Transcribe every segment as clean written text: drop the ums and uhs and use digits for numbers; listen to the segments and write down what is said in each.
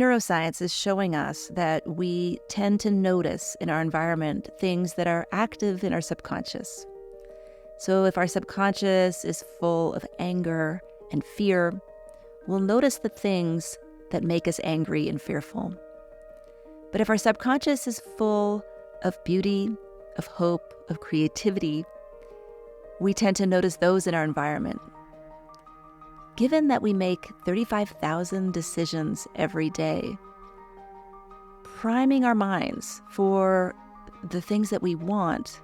Neuroscience is showing us that we tend to notice in our environment things that are active in our subconscious. So if our subconscious is full of anger and fear, we'll notice the things that make us angry and fearful. But if our subconscious is full of beauty, of hope, of creativity, we tend to notice those in our environment. Given that we make 35,000 decisions every day, priming our minds for the things that we want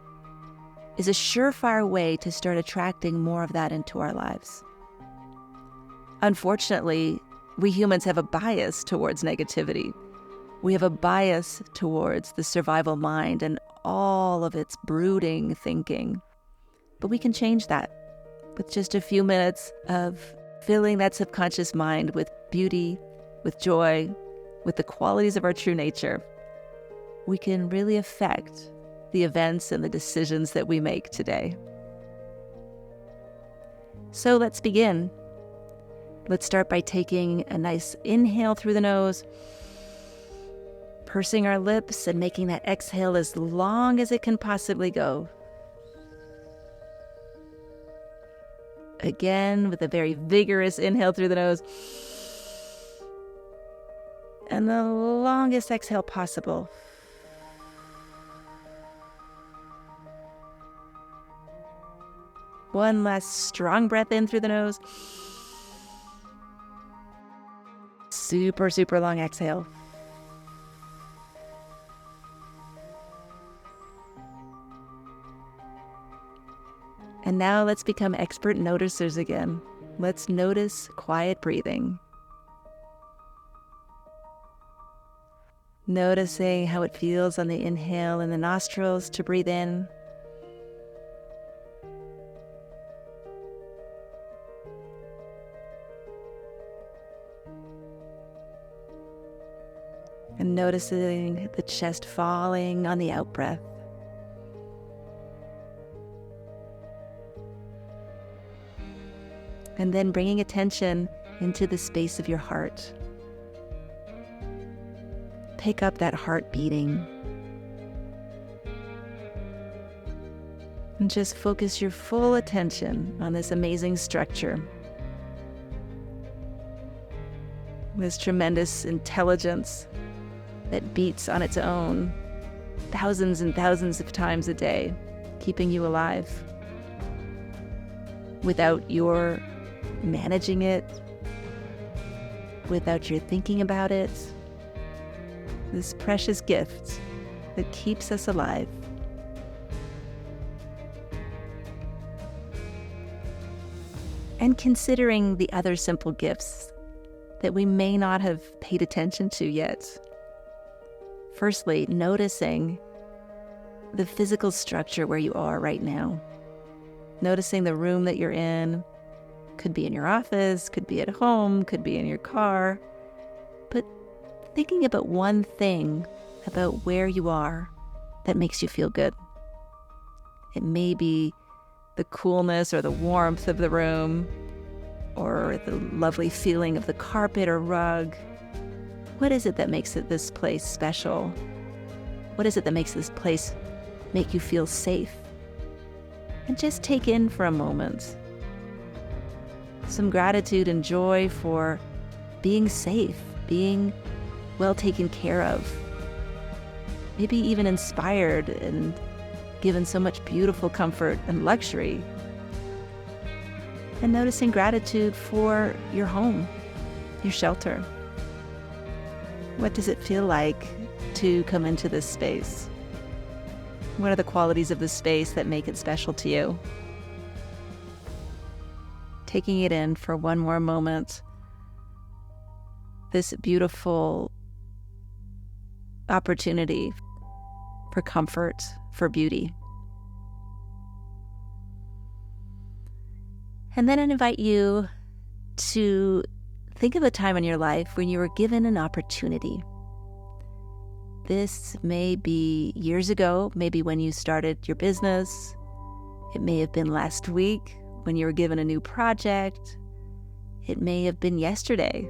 is a surefire way to start attracting more of that into our lives. Unfortunately, we humans have a bias towards negativity. We have a bias towards the survival mind and all of its brooding thinking. But we can change that with just a few minutes of filling that subconscious mind with beauty, with joy, with the qualities of our true nature. We can really affect the events and the decisions that we make today. So let's begin. Let's start by taking a nice inhale through the nose, pursing our lips and making that exhale as long as it can possibly go. Again, with a very vigorous inhale through the nose. And the longest exhale possible. One last strong breath in through the nose. Super, super long exhale. And now let's become expert noticers again. Let's notice quiet breathing. Noticing how it feels on the inhale in the nostrils to breathe in. And noticing the chest falling on the out-breath. And then bringing attention into the space of your heart. Pick up that heart beating. And just focus your full attention on this amazing structure. This tremendous intelligence that beats on its own thousands and thousands of times a day, keeping you alive without your managing it, without your thinking about it. This precious gift that keeps us alive. And considering the other simple gifts that we may not have paid attention to yet. Firstly, noticing the physical structure where you are right now. Noticing the room that you're in. Could be in your office, could be at home, could be in your car. But thinking about one thing about where you are that makes you feel good. It may be the coolness or the warmth of the room, or the lovely feeling of the carpet or rug. What is it that makes this place special? What is it that makes this place make you feel safe? And just take in for a moment some gratitude and joy for being safe, being well taken care of, maybe even inspired and given so much beautiful comfort and luxury. And noticing gratitude for your home, your shelter. What does it feel like to come into this space? What are the qualities of the space that make it special to you? Taking it in for one more moment, this beautiful opportunity for comfort, for beauty. And then I invite you to think of a time in your life when you were given an opportunity. This may be years ago, maybe when you started your business. It may have been last week when you were given a new project. It may have been yesterday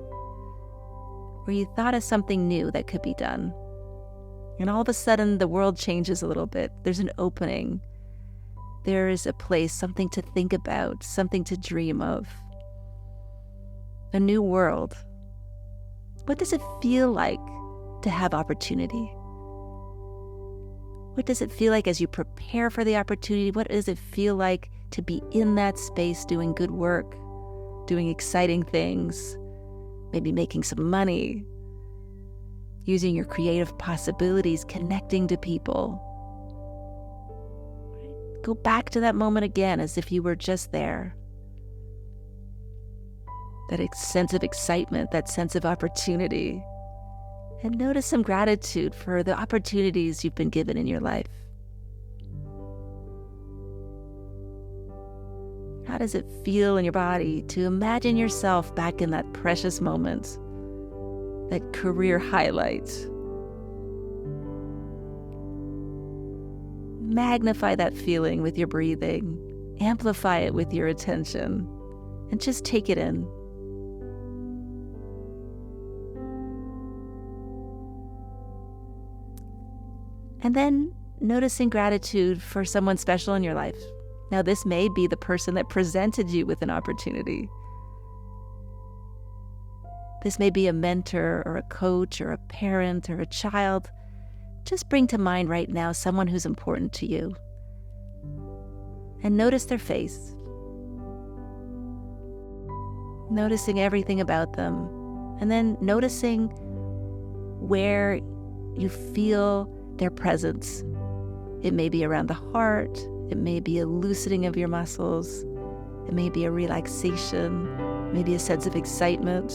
where you thought of something new that could be done. And all of a sudden, the world changes a little bit. There's an opening. There is a place, something to think about, something to dream of. A new world. What does it feel like to have opportunity? What does it feel like as you prepare for the opportunity? What does it feel like to be in that space doing good work, doing exciting things, maybe making some money, using your creative possibilities, connecting to people? Go back to that moment again as if you were just there. That sense of excitement, that sense of opportunity. And notice some gratitude for the opportunities you've been given in your life. How does it feel in your body to imagine yourself back in that precious moment, that career highlight? Magnify that feeling with your breathing, amplify it with your attention, and just take it in. And then noticing gratitude for someone special in your life. Now, this may be the person that presented you with an opportunity. This may be a mentor or a coach or a parent or a child. Just bring to mind right now someone who's important to you. And notice their face. Noticing everything about them. And then noticing where you feel their presence. It may be around the heart. It may be a loosening of your muscles. It may be a relaxation, maybe a sense of excitement.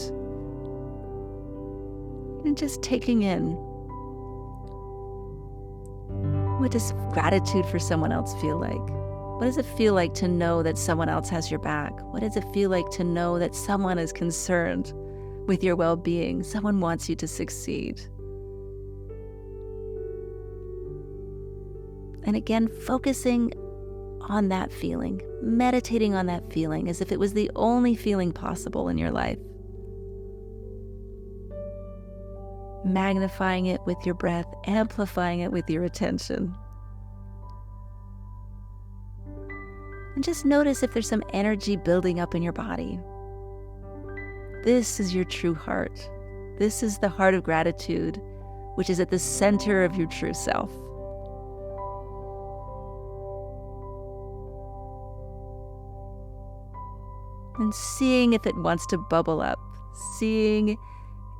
And just taking in, what does gratitude for someone else feel like? What does it feel like to know that someone else has your back? What does it feel like to know that someone is concerned with your well-being? Someone wants you to succeed. And again, focusing on that feeling, meditating on that feeling as if it was the only feeling possible in your life. Magnifying it with your breath, amplifying it with your attention. And just notice if there's some energy building up in your body. This is your true heart. This is the heart of gratitude, which is at the center of your true self. And seeing if it wants to bubble up, seeing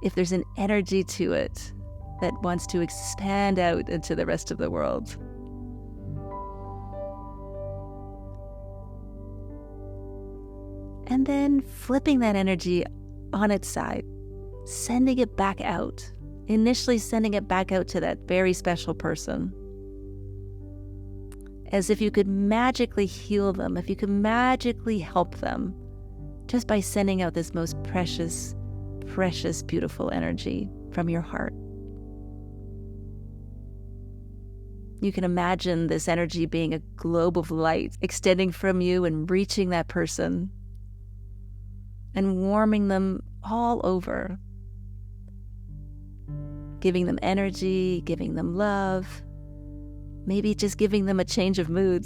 if there's an energy to it that wants to expand out into the rest of the world. And then flipping that energy on its side, sending it back out, initially sending it back out to that very special person. As if you could magically heal them, if you could magically help them, just by sending out this most precious, precious, beautiful energy from your heart. You can imagine this energy being a globe of light extending from you and reaching that person and warming them all over, giving them energy, giving them love, maybe just giving them a change of mood,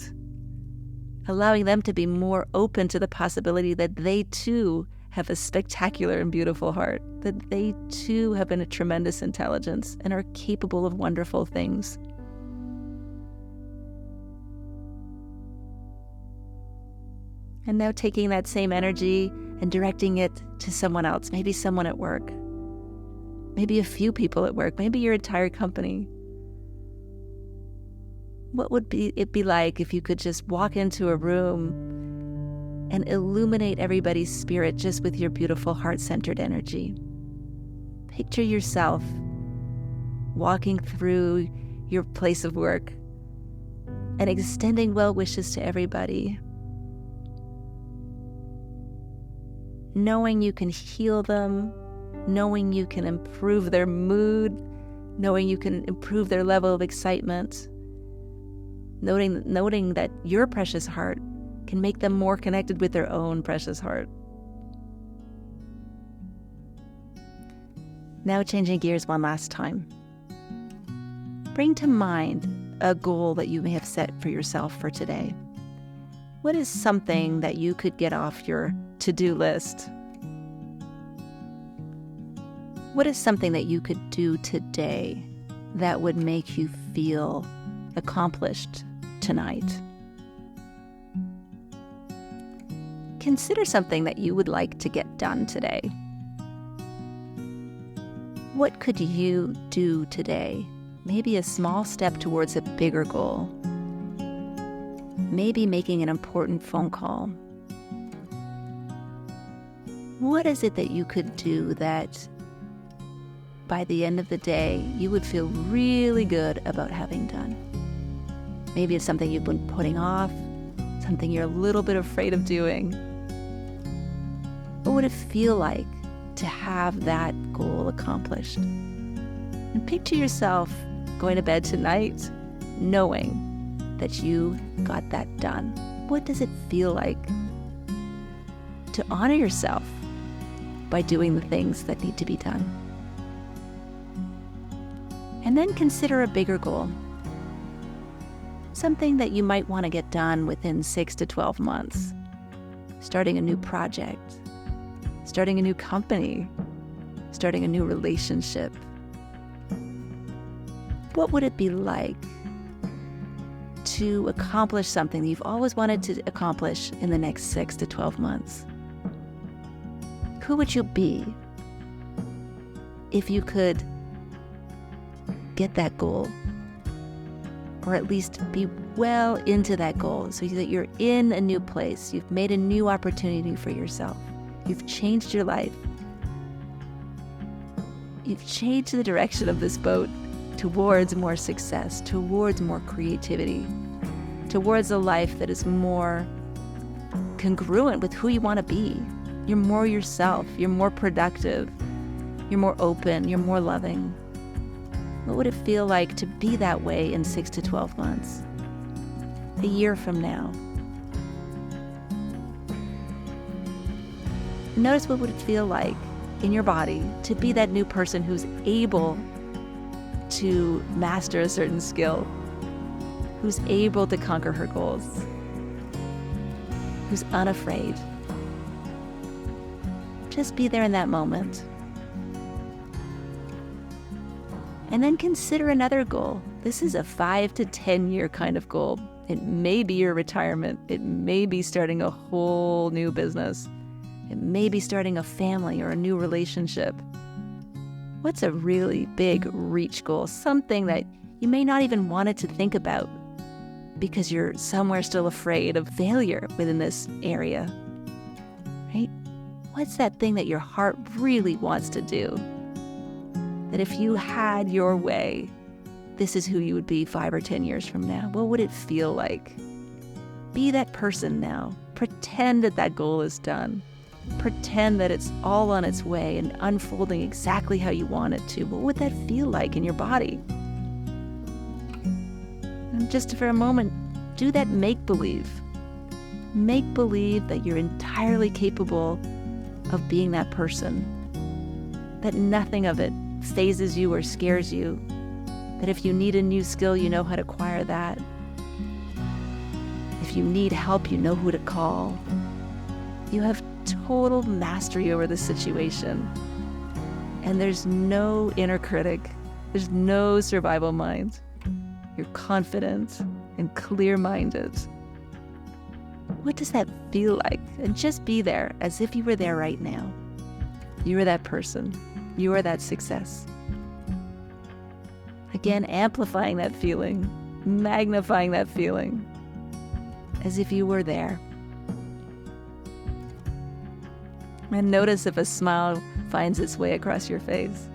allowing them to be more open to the possibility that they too have a spectacular and beautiful heart, that they too have a tremendous intelligence and are capable of wonderful things. And now taking that same energy and directing it to someone else, maybe someone at work, maybe a few people at work, maybe your entire company. What would it be like if you could just walk into a room and illuminate everybody's spirit just with your beautiful heart-centered energy? Picture yourself walking through your place of work and extending well wishes to everybody, knowing you can heal them, knowing you can improve their mood, knowing you can improve their level of excitement, noting that your precious heart can make them more connected with their own precious heart. Now changing gears one last time. Bring to mind a goal that you may have set for yourself for today. What is something that you could get off your to-do list? What is something that you could do today that would make you feel accomplished tonight? Consider something that you would like to get done today. What could you do today? Maybe a small step towards a bigger goal. Maybe making an important phone call. What is it that you could do that by the end of the day you would feel really good about having done? Maybe it's something you've been putting off, something you're a little bit afraid of doing. What would it feel like to have that goal accomplished? And picture yourself going to bed tonight knowing that you got that done. What does it feel like to honor yourself by doing the things that need to be done? And then consider a bigger goal. Something that you might want to get done within 6 to 12 months. Starting a new project, starting a new company, starting a new relationship. What would it be like to accomplish something that you've always wanted to accomplish in the next 6 to 12 months? Who would you be if you could get that goal, or at least be well into that goal so that you're in a new place, you've made a new opportunity for yourself, you've changed your life, you've changed the direction of this boat towards more success, towards more creativity, towards a life that is more congruent with who you want to be. You're more yourself, you're more productive, you're more open, you're more loving. What would it feel like to be that way in 6 to 12 months? A year from now? Notice what would it feel like in your body to be that new person who's able to master a certain skill, who's able to conquer her goals, who's unafraid. Just be there in that moment. And then consider another goal. This is a 5 to 10 year kind of goal. It may be your retirement. It may be starting a whole new business. It may be starting a family or a new relationship. What's a really big reach goal? Something that you may not even want it to think about because you're somewhere still afraid of failure within this area, right? What's that thing that your heart really wants to do? That if you had your way, this is who you would be 5 or 10 years from now. What would it feel like? Be that person now. Pretend that that goal is done. Pretend that it's all on its way and unfolding exactly how you want it to. What would that feel like in your body? And just for a moment, do that make-believe. Make-believe that you're entirely capable of being that person. That nothing of it phases you or scares you. That if you need a new skill, you know how to acquire that. If you need help, you know who to call. You have total mastery over the situation. And there's no inner critic. There's no survival mind. You're confident and clear-minded. What does that feel like? And just be there as if you were there right now. You are that person. You are that success. Again, amplifying that feeling, magnifying that feeling, as if you were there. And notice if a smile finds its way across your face.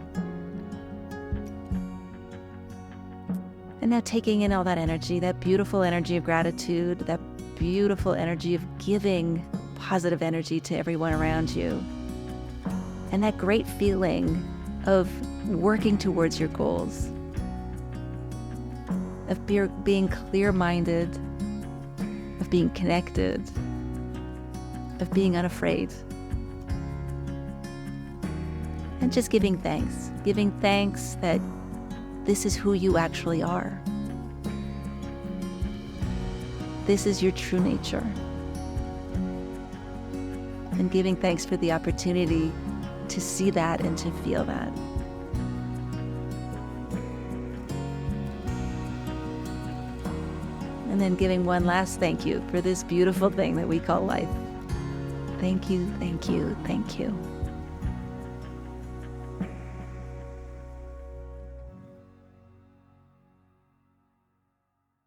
And now taking in all that energy, that beautiful energy of gratitude, that beautiful energy of giving positive energy to everyone around you, and that great feeling of working towards your goals, of being clear-minded, of being connected, of being unafraid. And then just giving thanks that this is who you actually are. This is your true nature. And giving thanks for the opportunity to see that and to feel that. And then giving one last thank you for this beautiful thing that we call life. Thank you, thank you, thank you.